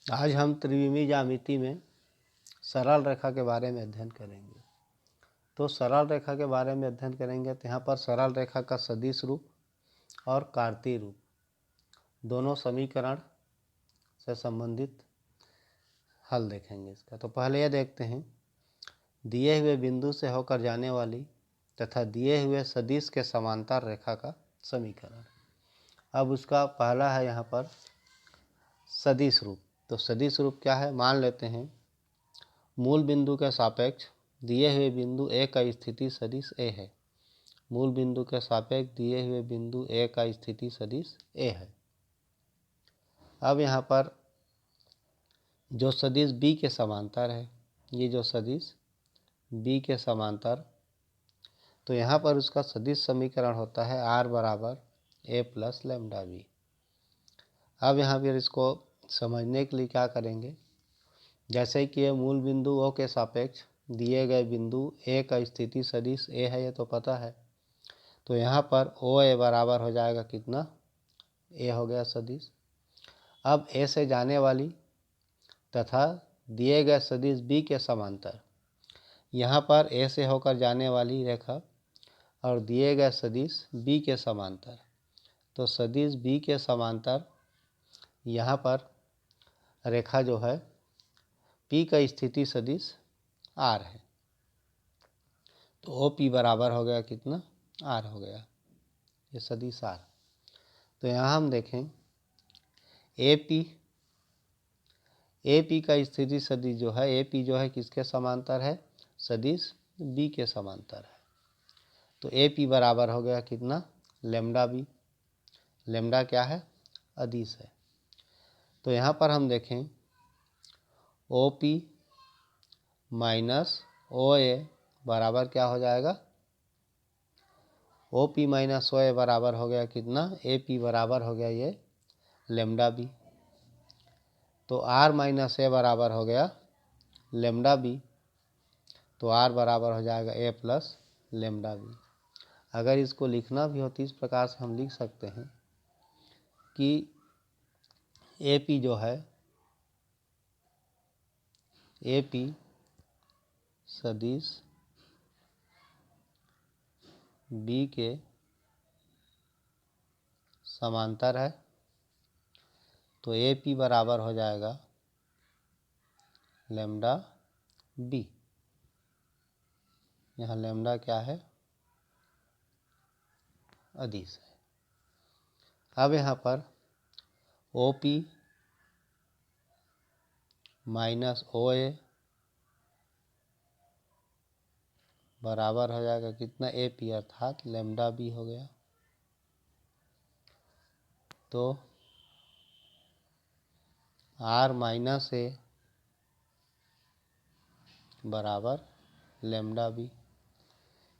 आज हम त्रिविमीय ज्यामिति में सरल रेखा के बारे में अध्ययन करेंगे। तो सरल रेखा के बारे में अध्ययन करेंगे तो यहाँ पर सरल रेखा का सदिश रूप और कार्तीय रूप दोनों समीकरण से संबंधित हल देखेंगे इसका। तो पहले यह देखते हैं दिए हुए बिंदु से होकर जाने वाली तथा दिए हुए सदिश के समांतर रेखा का समीकरण। अब उसका पहला है यहाँ पर सदिश रूप। तो सदिश रूप क्या है, मान लेते हैं मूल बिंदु के सापेक्ष दिए हुए बिंदु ए का स्थिति सदिश ए है। मूल बिंदु के सापेक्ष दिए हुए बिंदु ए का स्थिति सदिश ए है। अब यहाँ पर जो सदिश बी के समांतर है, ये जो सदिश बी के समांतर, तो यहाँ पर उसका सदिश समीकरण होता है आर बराबर ए प्लस लैम्डा बी। अब यहाँ पर इसको समझने के लिए क्या करेंगे, जैसे कि ये मूल बिंदु ओ के सापेक्ष दिए गए बिंदु ए का स्थिति सदिश ए है, ये तो पता है। तो यहाँ पर ओ ए बराबर हो जाएगा कितना, ए हो गया सदिश। अब ए से जाने वाली तथा दिए गए सदिश बी के समांतर, यहाँ पर ए से होकर जाने वाली रेखा और दिए गए सदिश बी के समांतर, तो सदिश बी के समांतर यहाँ पर रेखा जो है पी का स्थिति सदिश आर है। तो ओ पी बराबर हो गया कितना, आर हो गया, ये सदिश आर। तो यहाँ हम देखें ए पी का स्थिति सदिश जो है, ए पी जो है किसके समांतर है, सदिश बी के समांतर है। तो ए पी बराबर हो गया कितना, लैम्डा बी। लैम्डा क्या है, अदिश है। तो यहाँ पर हम देखें ओ पी माइनस ओ ए बराबर क्या हो जाएगा, ओ पी माइनस ओ ए बराबर हो गया कितना, ए पी बराबर हो गया ये लैम्डा बी। तो आर माइनस ए बराबर हो गया लैम्डा बी। तो आर बराबर हो जाएगा ए प्लस लैम्डा बी। अगर इसको लिखना भी हो तो इस प्रकार से हम लिख सकते हैं कि ए पी जो है, ए पी सदिश बी के समांतर है। तो ए पी बराबर हो जाएगा लैम्डा बी। यहाँ लैम्डा क्या है, अदिश है। अब यहाँ पर ओ पी माइनस ओ ए बराबर हो जाएगा कितना, ए पी अर्थात लैम्डा बी हो गया। तो आर माइनस ए बराबर लैम्डा बी।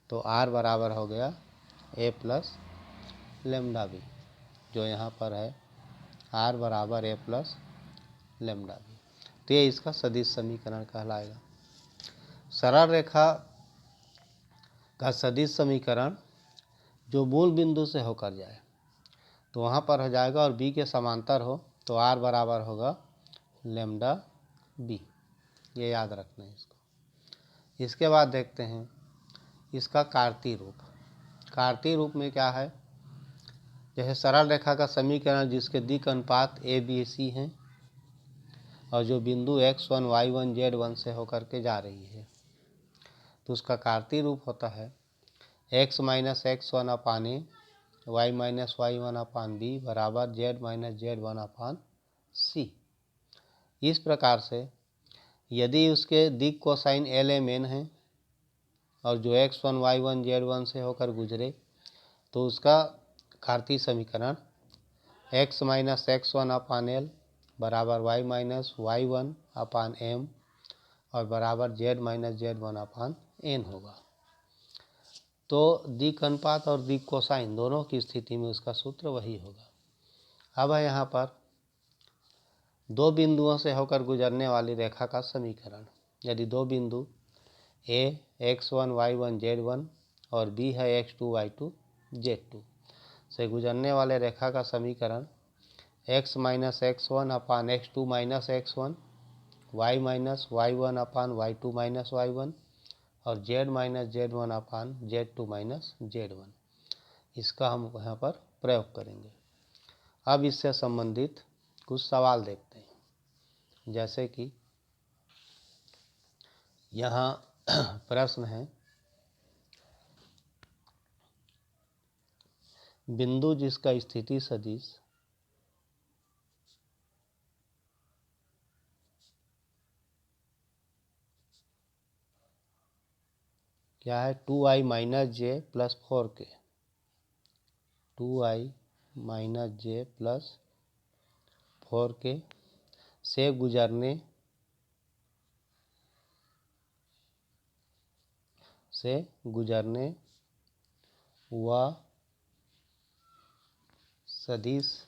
तो आर बराबर हो गया ए प्लस लैम्डा बी, जो यहाँ पर है आर बराबर ए प्लस लैम्डा बी। तो ये इसका सदिश समीकरण कहलाएगा। सरल रेखा का सदिश समीकरण जो मूल बिंदु से होकर जाए तो वहाँ पर हो जाएगा, और बी के समांतर हो तो आर बराबर होगा लैम्डा बी। ये याद रखना है इसको। इसके बाद देखते हैं इसका कार्तीय रूप। कार्तीय रूप में क्या है, जैसे सरल रेखा का समीकरण जिसके दिक् अनुपात ए बी सी हैं और जो बिंदु x1 y1 z1 से होकर के जा रही है, तो उसका कार्तीय रूप होता है x माइनस x1 अपान ए, y माइनस y1 अपान बी बराबर z माइनस z1 अपान सी। इस प्रकार से यदि उसके दिक् कोसाइन एल एम एन है और जो x1 y1 z1 से होकर गुजरे, तो उसका कार्तीय समीकरण x माइनस x1 अपान एल बराबर y माइनस y1 अपान एम और बराबर z माइनस z1 अपान एन होगा। तो दिक् अनुपात और दिक् कोसाइन दोनों की स्थिति में उसका सूत्र वही होगा। अब है यहाँ पर दो बिंदुओं से होकर गुजरने वाली रेखा का समीकरण। यदि दो बिंदु a x1 y1 z1 और b है x2 y2 z2 से गुजरने वाले रेखा का समीकरण x minus x one upon x two minus x one, y minus y one upon y two minus y one, और z minus z one upon z two minus z one. इसका हम यहाँ पर प्रयोग करेंगे। अब इससे संबंधित कुछ सवाल देखते हैं। जैसे कि यहाँ प्रश्न है, बिंदु जिसका स्थिति सदिश क्या है, 2i minus j plus 4k, 2i minus j plus 4k से गुजरने वह सदिश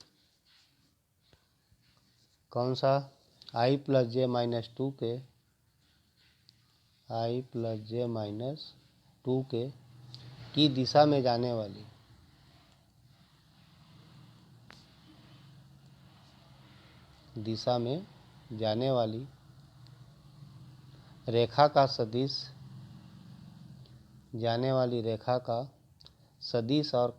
कौन सा, i plus J minus 2k, i plus J minus 2k की दिशा में जाने वाली रेखा का सदिश और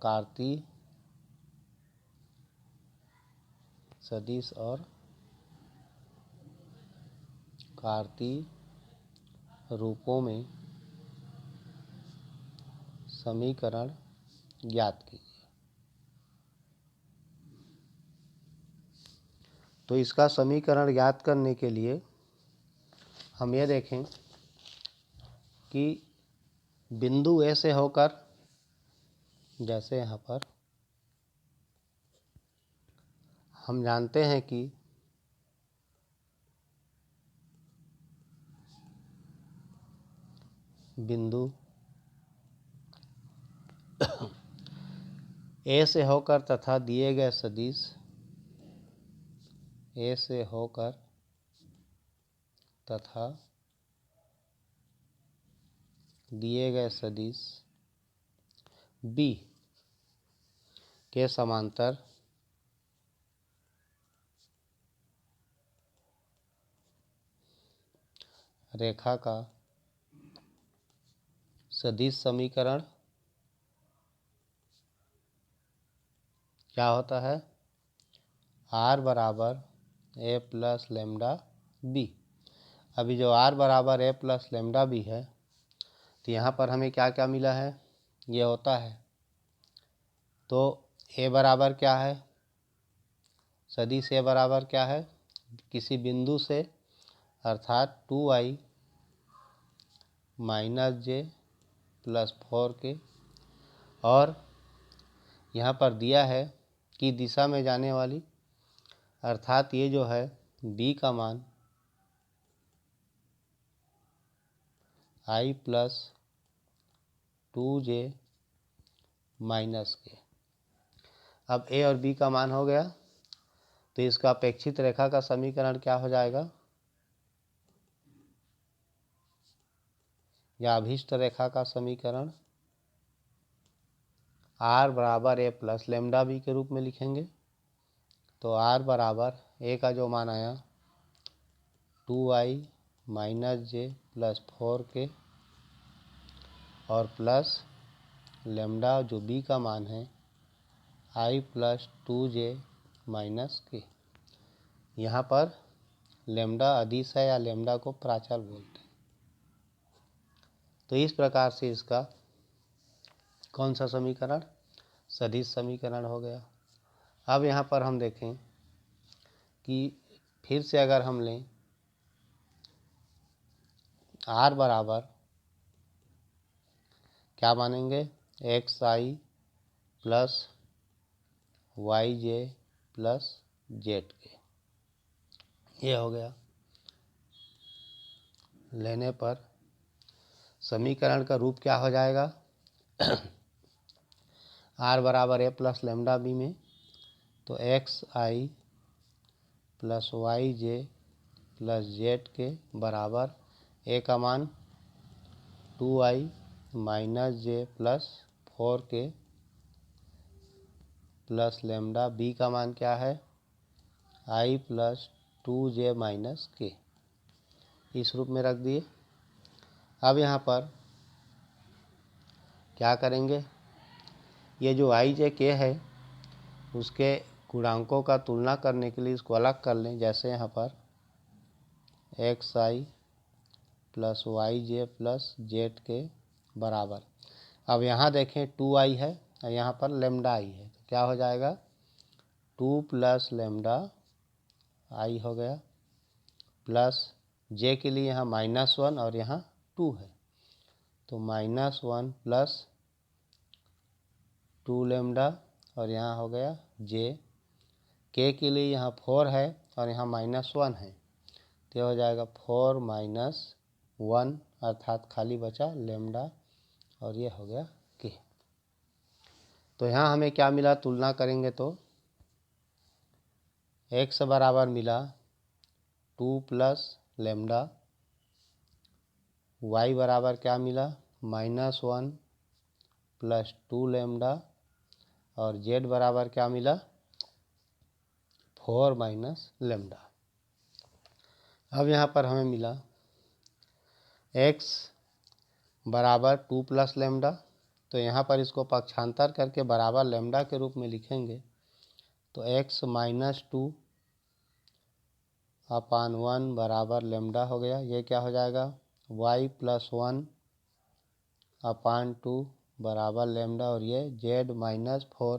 कार्तीय रूपों में समीकरण ज्ञात कीजिए। तो इसका समीकरण ज्ञात करने के लिए हम ये देखें कि बिंदु ए से होकर, जैसे यहाँ पर हम जानते हैं कि बिंदु ए से होकर तथा दिए गए सदिश ए से होकर तथा दिए गए सदिश बी के समांतर रेखा का सदिश समीकरण क्या होता है, r बराबर a प्लस लेमडा बी। अभी जो r बराबर a प्लस लेमडा बी है, तो यहाँ पर हमें क्या क्या मिला है, ये होता है। तो a बराबर क्या है, सदिश a बराबर क्या है, किसी बिंदु से अर्थात 2i minus j plus 4k, और यहाँ पर दिया है कि दिशा में जाने वाली, अर्थात ये जो है b का मान i plus 2j minus k। अब a और b का मान हो गया, तो इसका अपेक्षित रेखा का समीकरण क्या हो जाएगा, या अभीष्ट रेखा का समीकरण r बराबर a प्लस लेमडा बी के रूप में लिखेंगे। तो r बराबर a का जो मान आया 2i minus j plus 4k, और प्लस लेमडा जो b का मान है i plus 2j minus k। यहाँ पर लेमडा अदिश है या लेमडा को प्राचल बोलते हैं। तो इस प्रकार से इसका कौन सा समीकरण, सदिश समीकरण हो गया। अब यहाँ पर हम देखें कि फिर से अगर हम लें r बराबर क्या मानेंगे, xi plus yj plus zk, ये हो गया। लेने पर समीकरण का रूप क्या हो जाएगा, r बराबर a प्लस लेमडा बी में, तो xi plus yj plus zk बराबर a का मान 2i minus j plus 4k plus lambda, b का मान क्या है आई प्लस 2j माइनस के, इस रूप में रख दिए। अब यहाँ पर क्या करेंगे, ये जो आई जे के है उसके गुणांकों का तुलना करने के लिए इसको अलग कर लें। जैसे यहाँ पर एक्स आई प्लस वाई जे प्लस जेड के बराबर। अब यहाँ देखें 2i है और यहाँ पर लेमडा आई है, तो क्या हो जाएगा 2 प्लस लेमडा आई हो गया, प्लस जे के लिए यहाँ -1 और यहाँ 2 है, तो -1 प्लस 2 लेमडा और यहाँ हो गया जे। के लिए यहाँ 4 है और यहाँ -1 है, तो यह हो जाएगा 4 माइनस 1 अर्थात खाली बचा लेमडा और ये हो गया के। तो यहाँ हमें क्या मिला, तुलना करेंगे तो x बराबर मिला 2 प्लस लेमडा, y बराबर क्या मिला -1 प्लस 2 लेमडा और z बराबर क्या मिला 4 माइनस लेमडा। अब यहाँ पर हमें मिला x बराबर 2 प्लस लेमडा, तो यहाँ पर इसको पक्षांतर करके बराबर लेमडा के रूप में लिखेंगे, तो x माइनस 2 अपान 1 बराबर लेमडा हो गया। ये क्या हो जाएगा y प्लस 1 अपान 2 बराबर लेमडा और ये z माइनस 4,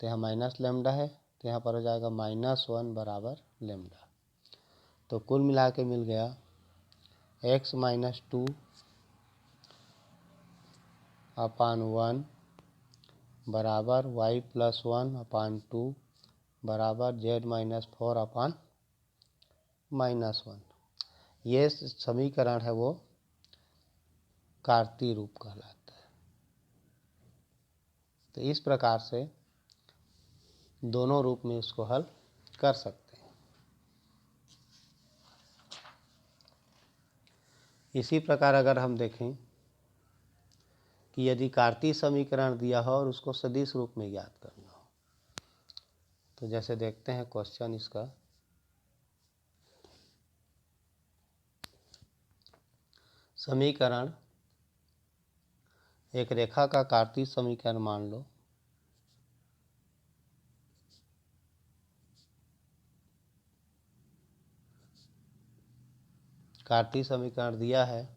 तो यहाँ माइनस लेमडा है तो यहाँ पर हो जाएगा -1 बराबर लेमडा। तो कुल मिला के मिल गया x माइनस 2 अपान 1 बराबर y प्लस 1 अपान 2 बराबर z माइनस 4 अपान -1। ये समीकरण है वो कार्तीय रूप कहलाता है। तो इस प्रकार से दोनों रूप में इसको हल कर सकते हैं। इसी प्रकार अगर हम देखें कि यदि कार्तीय समीकरण दिया हो और उसको सदिश रूप में ज्ञात करना हो, तो जैसे देखते हैं क्वेश्चन इसका। समीकरण एक रेखा का कार्तीय समीकरण मान लो। कार्तीय समीकरण दिया है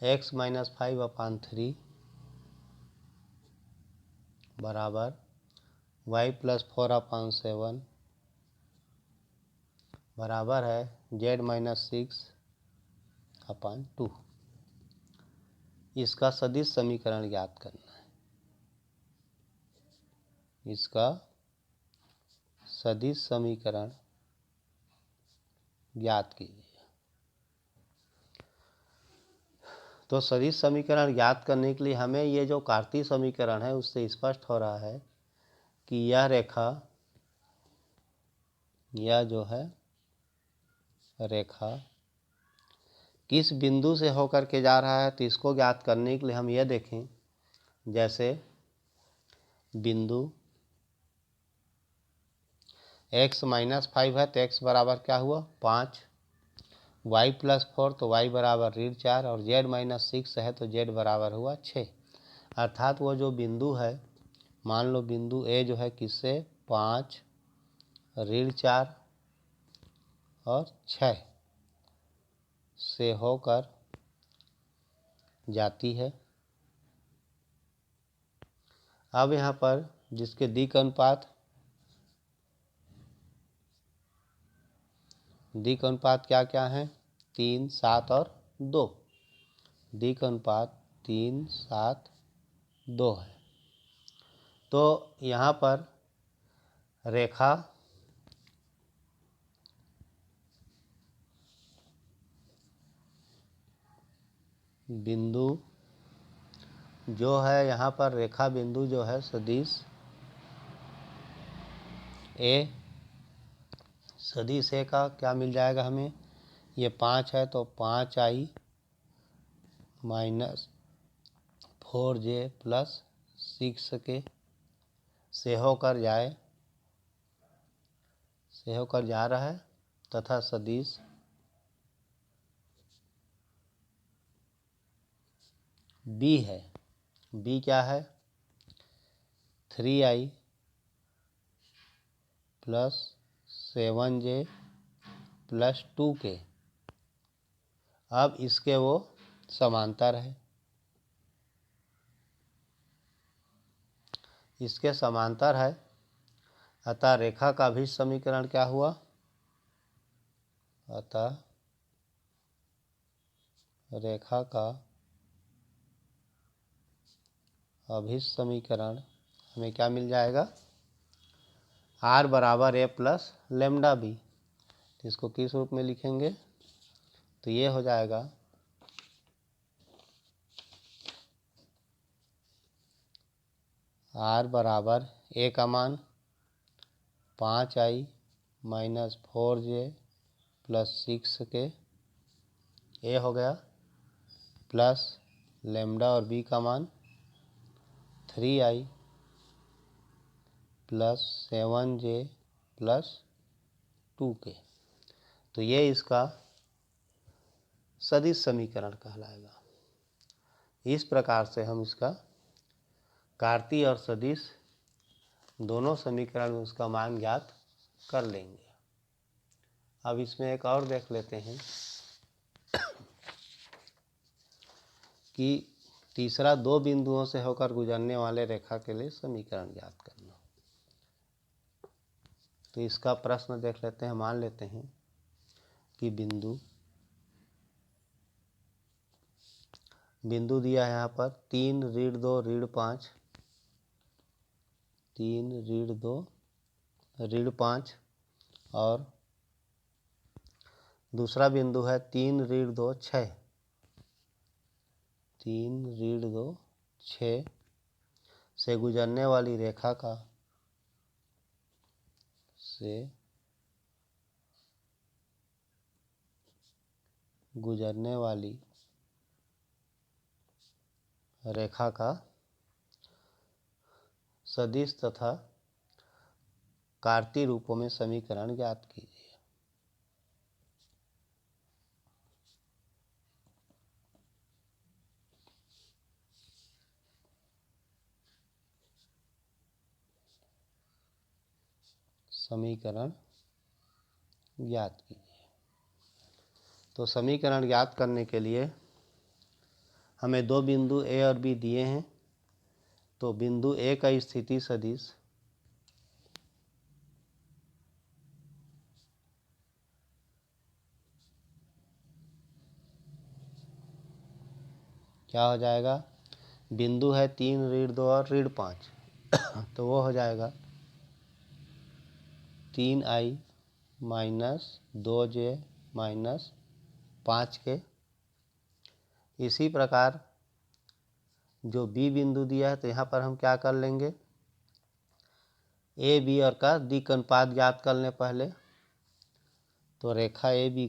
x माइनस 5 अपान 3 बराबर y प्लस 4 अपान 7 बराबर है z माइनस 6 अपान 2। इसका सदिश समीकरण ज्ञात करना है। इसका सदिश समीकरण ज्ञात कीजिए। तो सदिश समीकरण ज्ञात करने के लिए हमें ये जो कार्तीय समीकरण है उससे स्पष्ट हो रहा है कि यह रेखा, यह जो है रेखा किस बिंदु से होकर के जा रहा है, तो इसको ज्ञात करने के लिए हम यह देखें। जैसे बिंदु x माइनस 5 है तो x बराबर क्या हुआ 5, y प्लस 4 तो y बराबर ऋण 4 और z माइनस 6 है तो z बराबर हुआ 6। अर्थात वो जो बिंदु है, मान लो बिंदु A जो है किससे 5 ऋण 4 और 6 से होकर जाती है। अब यहाँ पर जिसके दिक् अनुपात क्या क्या है 3, 7 और 2। दिक् अनुपात 3, 7, 2 है। तो यहाँ पर रेखा बिंदु जो है, यहाँ पर रेखा बिंदु जो है सदिश ए, सदिश ए का क्या मिल जाएगा हमें, ये 5 है तो 5i माइनस 4j प्लस 6 के से होकर जाए से होकर जा रहा है तथा सदिश बी है। बी क्या है? 3i plus 7j plus 2k। अब इसके वो समांतर है। इसके समांतर है, अतः रेखा का भी समीकरण क्या हुआ? अतः रेखा का अभिष्ट समीकरण हमें क्या मिल जाएगा? r बराबर a प्लस लेमडा बी। तो इसको किस रूप में लिखेंगे? तो ये हो जाएगा r बराबर a का मान 5i minus 4j plus 6k ए हो गया, प्लस लेमडा और बी का मान 3i plus 7j plus 2k। तो ये इसका सदिश समीकरण कहलाएगा। इस प्रकार से हम इसका कार्तीय और सदिश दोनों समीकरण में उसका मान ज्ञात कर लेंगे। अब इसमें एक और देख लेते हैं कि तीसरा 2 बिंदुओं से होकर गुजरने वाले रेखा के लिए समीकरण ज्ञात करना। तो इसका प्रश्न देख लेते हैं। मान लेते हैं कि बिंदु दिया है यहाँ पर 3 ऋण 2 ऋण 5, 3 ऋण 2 ऋण 5 और दूसरा बिंदु है 3 ऋण 2 6, 3 ऋण 2 6 से गुजरने वाली रेखा का सदिश तथा कार्तीय रूपों में समीकरण ज्ञात कीजिए। समीकरण ज्ञात कीजिए। तो समीकरण ज्ञात करने के लिए हमें 2 बिंदु ए और बी दिए हैं। तो बिंदु ए का स्थिति सदिश क्या हो जाएगा? बिंदु है 3 ऋण 2 और ऋण 5 तो वो हो जाएगा 3i minus 2j minus 5k। इसी प्रकार जो बी बिंदु दिया है तो यहाँ पर हम क्या कर लेंगे? ए बी और का दिक् अनुपात ज्ञात कर लें पहले। तो रेखा ए बी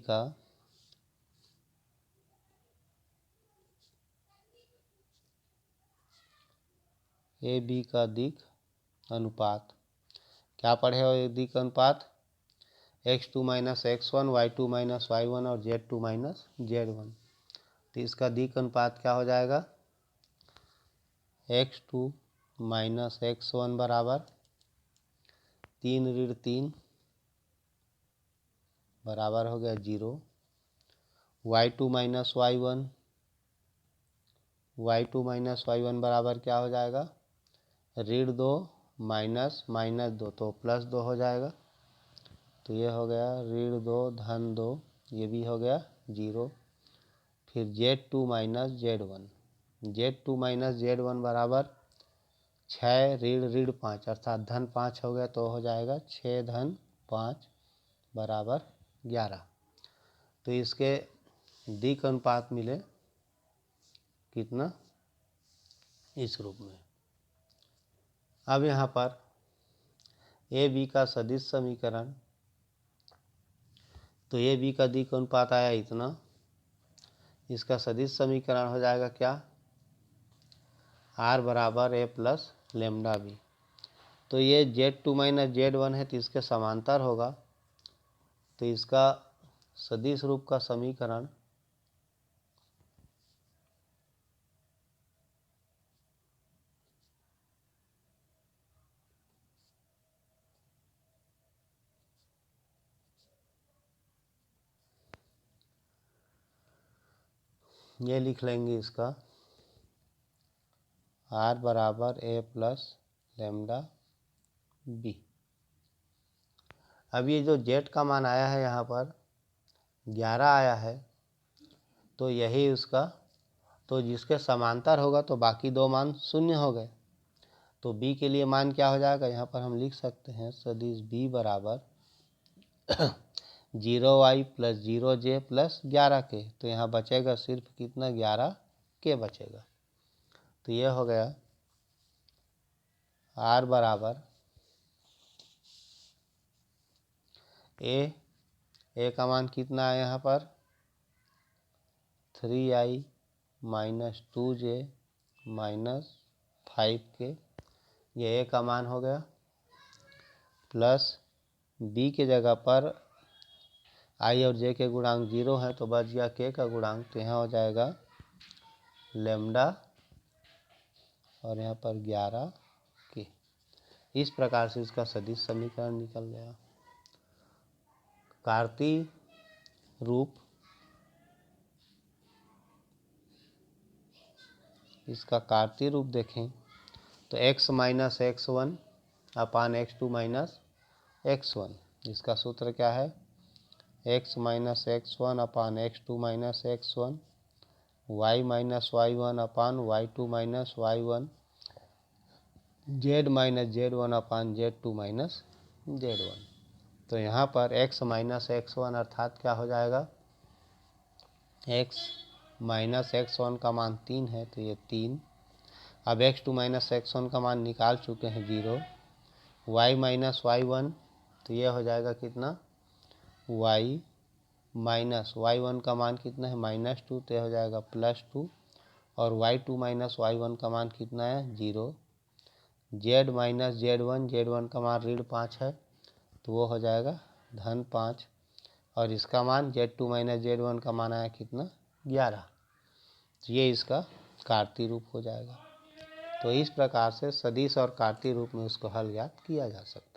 का दिक् अनुपात क्या पढ़े हो? दिक् अनुपात x2 minus x1 y2 minus y1 और z2 माइनस z1। तो इसका दिक् अनुपात क्या हो जाएगा? x2 माइनस x1 बराबर 3 ऋण 3 बराबर हो गया 0, y2 माइनस y1 बराबर क्या हो जाएगा? ऋण 2 माइनस माइनस 2 तो प्लस 2 हो जाएगा। तो ये हो गया ऋण 2 धन 2, ये भी हो गया 0। फिर z2 माइनस z1 बराबर 6 ऋण 5 अर्थात धन 5 हो गया तो हो जाएगा 6 धन 5 बराबर 11। तो इसके दिक् अनुपात मिले कितना? इस रूप में। अब यहाँ पर ए बी का सदिश समीकरण, तो ए बी का दिक् अनुपात आया इतना। इसका सदिश समीकरण हो जाएगा क्या? r बराबर a प्लस लेमडा बी। तो ये z2 माइनस z1 है तो इसके समांतर होगा। तो इसका सदिश रूप का समीकरण ये लिख लेंगे इसका r बराबर a प्लस लेमडा बी। अब ये जो z का मान आया है यहाँ पर 11 आया है, तो यही उसका, तो जिसके समांतर होगा तो बाकी दो मान शून्य हो गए। तो b के लिए मान क्या हो जाएगा, यहाँ पर हम लिख सकते हैं सदिश b बराबर 0y plus 0j plus 11k। तो यहाँ बचेगा सिर्फ कितना, 11k बचेगा। तो ये हो गया r बराबर a का मान कितना है यहाँ पर 3i minus 2j minus 5k, ये a का मान हो गया, प्लस b के जगह पर i और j के गुणांक 0 है तो बच गया k का गुणांक, तो यहाँ हो जाएगा लेमडा और यहाँ पर 11k। इस प्रकार से इसका सदिश समीकरण निकल गया। कार्तीय रूप, इसका कार्तीय रूप देखें तो x माइनस x1 अपान x2 माइनस x1। इसका सूत्र क्या है, x माइनस x1 अपान x2 minus x1, y minus y1 अपान y2 minus y1, z minus z1 अपान z2 माइनस z1। तो यहाँ पर x माइनस x1 अर्थात क्या हो जाएगा, x माइनस x1 का मान 3 है तो ये 3। अब x2 माइनस x1 का मान निकाल चुके हैं 0। y माइनस y1 तो ये हो जाएगा कितना, y माइनस y1 का मान कितना है -2 तो ये हो जाएगा +2, और y2 माइनस y1 का मान कितना है 0। z माइनस z1 का मान -5 है तो वो हो जाएगा -5, और इसका मान z2 माइनस z1 का मान आया कितना 11। तो ये इसका कार्तीय रूप हो जाएगा। तो इस प्रकार से सदिश और कार्तीय रूप में उसको हल ज्ञात किया जा सकता है।